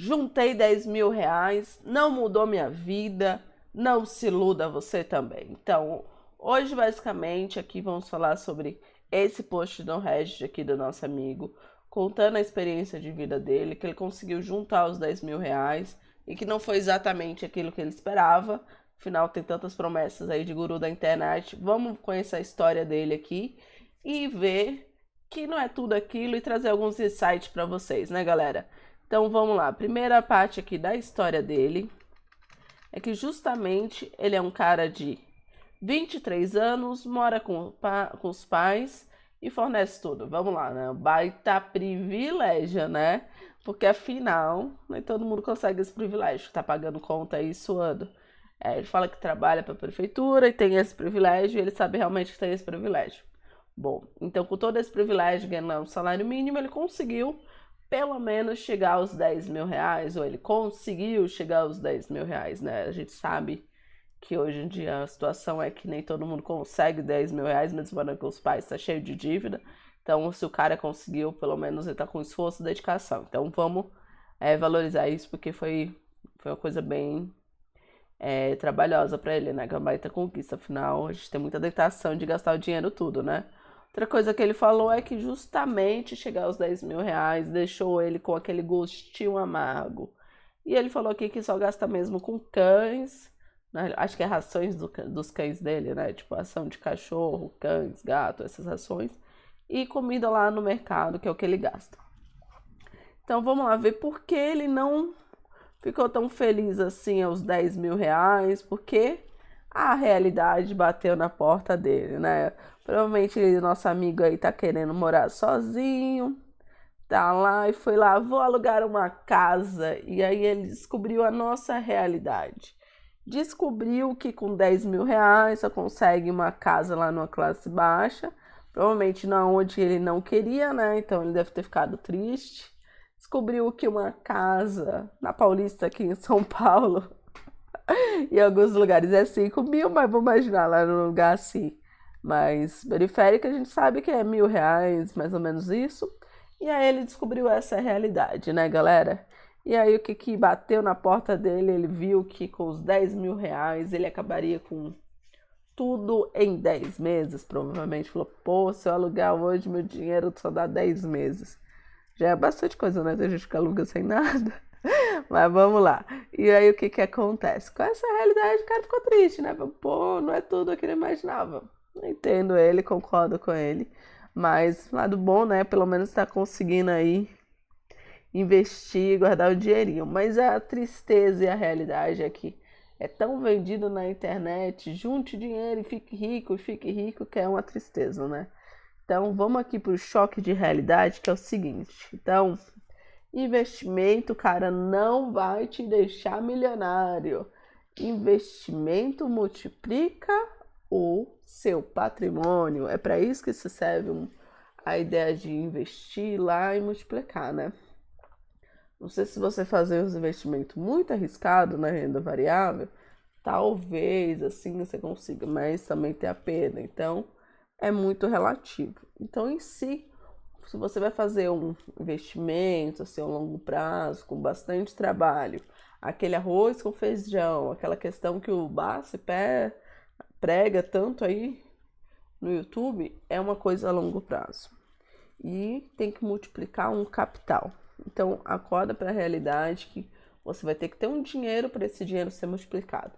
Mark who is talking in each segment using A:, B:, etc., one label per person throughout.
A: Juntei 10 mil reais, não mudou minha vida, não se iluda você também. Então, hoje basicamente aqui vamos falar sobre esse post no Reddit aqui do nosso amigo, contando a experiência de vida dele, que ele conseguiu juntar os 10 mil reais e que não foi exatamente aquilo que ele esperava. Afinal, tem tantas promessas aí de guru da internet. Vamos conhecer a história dele aqui e ver que não é tudo aquilo e trazer alguns insights para vocês, né, galera? Então vamos lá. A primeira parte aqui da história dele é que justamente ele é um cara de 23 anos, mora com os pais e fornece tudo. Vamos lá, né? Baita privilégio, né? Porque afinal, nem todo mundo consegue esse privilégio, tá pagando conta aí suando. Ele fala que trabalha para a prefeitura e tem esse privilégio, e ele sabe realmente que tem esse privilégio. Bom, então com todo esse privilégio, ganhando um salário mínimo, ele conseguiu pelo menos chegar aos 10 mil reais, ou ele conseguiu chegar aos 10 mil reais, né? A gente sabe que hoje em dia a situação é que nem todo mundo consegue 10 mil reais, mesmo morando com os pais, tá cheio de dívida. Então, se o cara conseguiu, pelo menos ele tá com esforço e dedicação. Então, vamos valorizar isso, porque foi uma coisa bem trabalhosa para ele, né? Que é uma baita conquista. Afinal, a gente tem muita tentação de gastar o dinheiro tudo, né? Outra coisa que ele falou é que justamente chegar aos 10 mil reais deixou ele com aquele gostinho amargo. E ele falou aqui que só gasta mesmo com cães, né? Acho que é rações dos cães dele, né? Tipo ração de cachorro, cães, gato, essas rações. E comida lá no mercado, que é o que ele gasta. Então vamos lá ver por que ele não ficou tão feliz assim aos 10 mil reais, porque a realidade bateu na porta dele, né? Provavelmente nosso amigo aí tá querendo morar sozinho, tá lá e foi lá, vou alugar uma casa. E aí ele descobriu a nossa realidade. Descobriu que com 10 mil reais só consegue uma casa lá numa classe baixa, provavelmente não onde ele não queria, né? Então ele deve ter ficado triste. Descobriu que uma casa na Paulista, aqui em São Paulo, em alguns lugares é 5 mil, mas vou imaginar lá num lugar assim, mais periférico, a gente sabe que é 1.000 reais, mais ou menos isso. E aí ele descobriu essa realidade, né, galera? E aí o que bateu na porta dele, ele viu que com os 10 mil reais ele acabaria com tudo em 10 meses, provavelmente. Falou, pô, se eu alugar hoje, meu dinheiro só dá 10 meses. Já é bastante coisa, né? Tem gente que aluga sem nada. Mas vamos lá. E aí o que acontece? Com essa realidade, o cara ficou triste, né? Pô, não é tudo o que ele imaginava. Entendo ele, concordo com ele. Mas lado bom, né? Pelo menos tá conseguindo aí investir e guardar o dinheirinho. Mas a tristeza e a realidade é que é tão vendido na internet, junte dinheiro e fique rico, que é uma tristeza, né? Então vamos aqui pro choque de realidade, que é o seguinte. Então, investimento, cara, não vai te deixar milionário. Investimento multiplica o seu patrimônio. É para isso que se serve a ideia de investir lá e multiplicar, né? Não sei se você fazer uns investimentos muito arriscados na renda variável, talvez assim você consiga, mas também tem a perda. Então, é muito relativo. Então, em si, se você vai fazer um investimento assim, a longo prazo, com bastante trabalho, aquele arroz com feijão, aquela questão que o Bassi prega tanto aí no YouTube, é uma coisa a longo prazo. E tem que multiplicar um capital. Então, acorda para a realidade que você vai ter que ter um dinheiro para esse dinheiro ser multiplicado.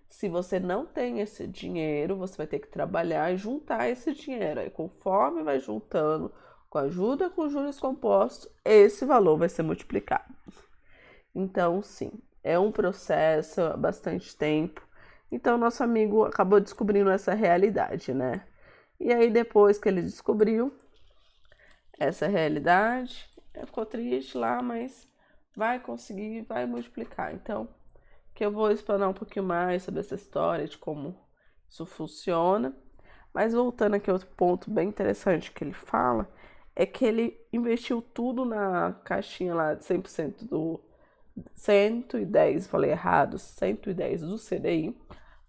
A: Se você não tem esse dinheiro, você vai ter que trabalhar e juntar esse dinheiro. Aí, conforme vai juntando, com ajuda com juros compostos, esse valor vai ser multiplicado. Então, sim, é um processo há bastante tempo. Então, nosso amigo acabou descobrindo essa realidade, né? E aí, depois que ele descobriu essa realidade, ele ficou triste lá, mas vai conseguir, vai multiplicar. Então, que eu vou explanar um pouquinho mais sobre essa história, de como isso funciona. Mas voltando aqui a outro ponto bem interessante que ele fala, é que ele investiu tudo na caixinha lá de 100% do 110, falei errado, 110 do CDI.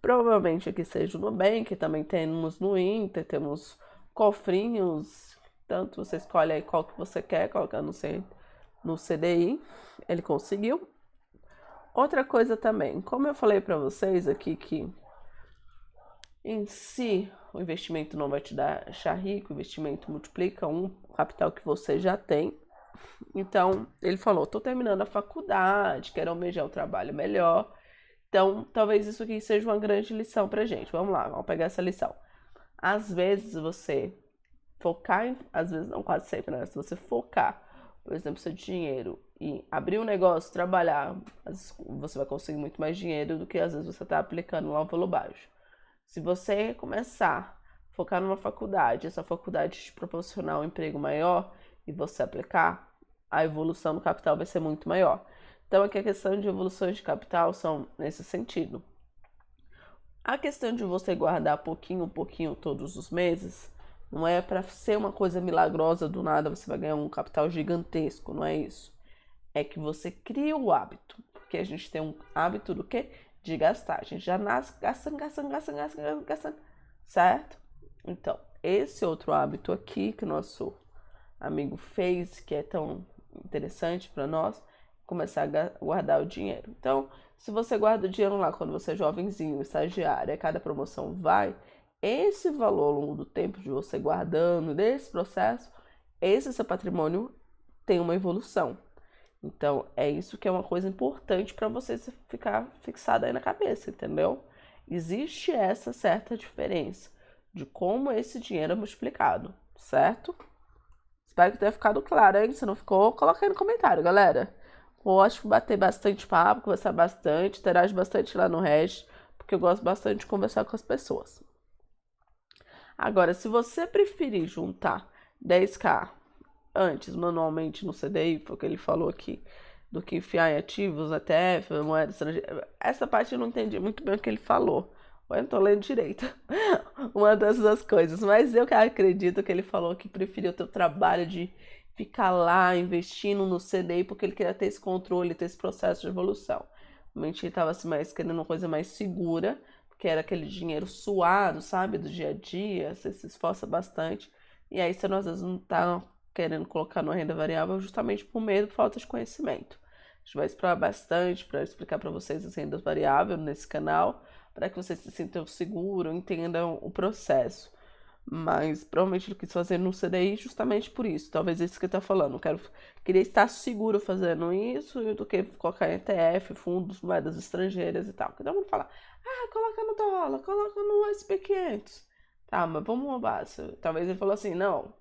A: Provavelmente aqui seja no Nubank, também temos no Inter, temos cofrinhos, tanto você escolhe aí qual que você quer, colocar no no CDI, ele conseguiu. Outra coisa também, como eu falei para vocês aqui que em si o investimento não vai te deixar rico, o investimento multiplica o capital que você já tem. Então, ele falou, tô terminando a faculdade, quero almejar um trabalho melhor. Então, talvez isso aqui seja uma grande lição pra gente. Vamos lá, vamos pegar essa lição. Às vezes você focar em, às vezes não, quase sempre, né? Se você focar, por exemplo, seu dinheiro e abrir um negócio, trabalhar, você vai conseguir muito mais dinheiro do que às vezes você está aplicando lá um valor baixo. Se você começar a focar numa faculdade, essa faculdade te proporcionar um emprego maior e você aplicar, a evolução do capital vai ser muito maior. Então, aqui a questão de evoluções de capital são nesse sentido. A questão de você guardar pouquinho, pouquinho todos os meses, não é para ser uma coisa milagrosa, do nada você vai ganhar um capital gigantesco, não é isso. É que você cria o hábito, porque a gente tem um hábito do quê? De gastar. A gente já nasce gastando, certo? Então, esse outro hábito aqui que o nosso amigo fez, que é tão interessante para nós, começar a guardar o dinheiro. Então, se você guarda o dinheiro lá quando você é jovenzinho, estagiário, e cada promoção vai, esse valor ao longo do tempo de você guardando, desse processo, esse seu patrimônio tem uma evolução. Então, é isso que é uma coisa importante para você ficar fixado aí na cabeça, entendeu? Existe essa certa diferença de como esse dinheiro é multiplicado, certo? Espero que tenha ficado claro, hein? Se não ficou, coloca aí no comentário, galera. Gosto de bater bastante papo, conversar bastante, interagir bastante lá no Reddit, porque eu gosto bastante de conversar com as pessoas. Agora, se você preferir juntar 10k antes, manualmente no CDI, foi o que ele falou aqui, do que enfiar em ativos, ETF, moeda estrangeira, essa parte eu não entendi muito bem o que ele falou. Ou eu não tô lendo direito. Uma dessas coisas. Mas eu acredito que ele falou que preferia o teu trabalho de ficar lá investindo no CDI, porque ele queria ter esse controle, ter esse processo de evolução. Realmente ele estava assim, mais querendo uma coisa mais segura, porque era aquele dinheiro suado, sabe, do dia a dia, você se esforça bastante, e aí você às vezes não tá querendo colocar numa renda variável justamente por medo, por falta de conhecimento. A gente vai explorar bastante para explicar para vocês as rendas variáveis nesse canal, para que vocês se sintam seguros, entendam o processo. Mas provavelmente ele quis fazer no CDI justamente por isso. Talvez isso que ele tá falando. Queria estar seguro fazendo isso do que colocar em ETF, fundos, moedas estrangeiras e tal. Porque todo mundo fala, coloca no dólar, coloca no SP500. Tá, mas vamos uma base. Talvez ele falou assim, não,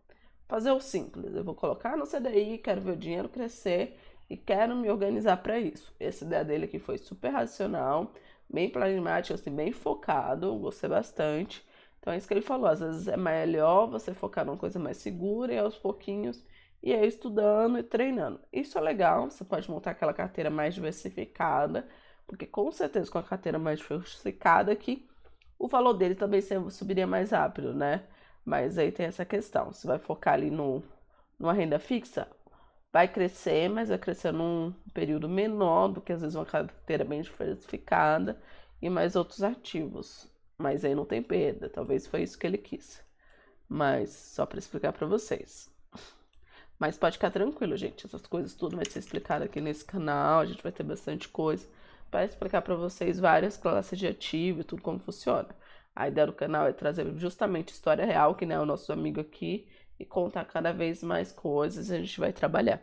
A: fazer o simples. Eu vou colocar no CDI, quero ver o dinheiro crescer e quero me organizar para isso. Essa ideia dele aqui foi super racional, bem pragmático, assim, bem focado, gostei bastante. Então é isso que ele falou, às vezes é melhor você focar numa coisa mais segura e aos pouquinhos ir aí estudando e treinando. Isso é legal, você pode montar aquela carteira mais diversificada, porque com certeza com a carteira mais diversificada aqui, o valor dele também subiria mais rápido, né? Mas aí tem essa questão, você vai focar ali numa renda fixa, vai crescer, mas vai crescer num período menor do que às vezes uma carteira bem diversificada e mais outros ativos. Mas aí não tem perda, talvez foi isso que ele quis. Mas só para explicar para vocês. Mas pode ficar tranquilo, gente, essas coisas tudo vai ser explicado aqui nesse canal, a gente vai ter bastante coisa para explicar para vocês várias classes de ativo e tudo como funciona. A ideia do canal é trazer justamente história real, que nem o nosso amigo aqui, e contar cada vez mais coisas e a gente vai trabalhar.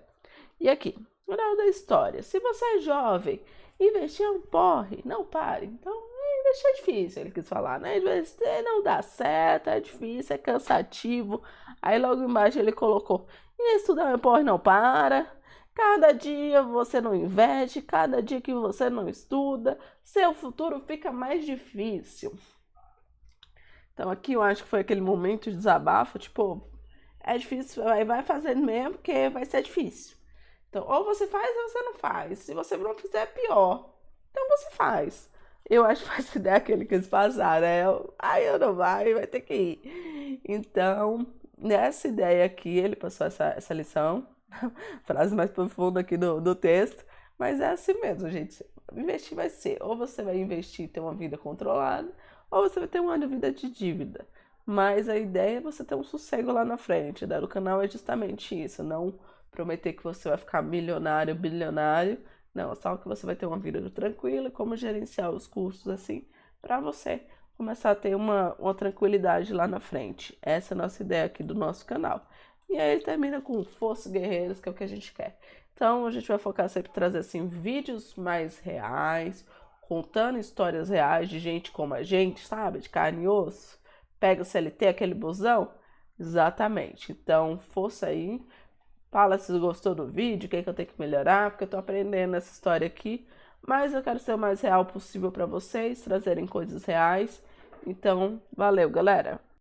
A: E aqui, moral da história, se você é jovem, investir é um porre, não pare. Então, investir é difícil, ele quis falar, né? Investir não dá certo, é difícil, é cansativo. Aí logo embaixo ele colocou, e estudar é um porre, não para. Cada dia você não investe, cada dia que você não estuda, seu futuro fica mais difícil. Então aqui eu acho que foi aquele momento de desabafo, tipo, é difícil, vai fazendo mesmo, porque vai ser difícil. Então, ou você faz ou você não faz. Se você não fizer, é pior. Então você faz. Eu acho que faz ideia aquele que eles passaram, né? Eu não vai ter que ir. Então, nessa ideia aqui, ele passou essa lição. Frase mais profunda aqui do texto. Mas é assim mesmo, gente. Investir vai ser, ou você vai investir e ter uma vida controlada, ou você vai ter uma vida de dívida. Mas a ideia é você ter um sossego lá na frente. A ideia do canal é justamente isso, não prometer que você vai ficar milionário, bilionário. Não, só que você vai ter uma vida tranquila e como gerenciar os custos assim para você começar a ter uma tranquilidade lá na frente. Essa é a nossa ideia aqui do nosso canal. E aí ele termina com Força Guerreiros, que é o que a gente quer. Então a gente vai focar sempre em trazer assim vídeos mais reais, contando histórias reais de gente como a gente, sabe? De carne e osso. Pega o CLT, aquele busão. Exatamente. Então, força aí. Fala se gostou do vídeo, o que é que eu tenho que melhorar, porque eu tô aprendendo essa história aqui. Mas eu quero ser o mais real possível para vocês, trazerem coisas reais. Então, valeu, galera!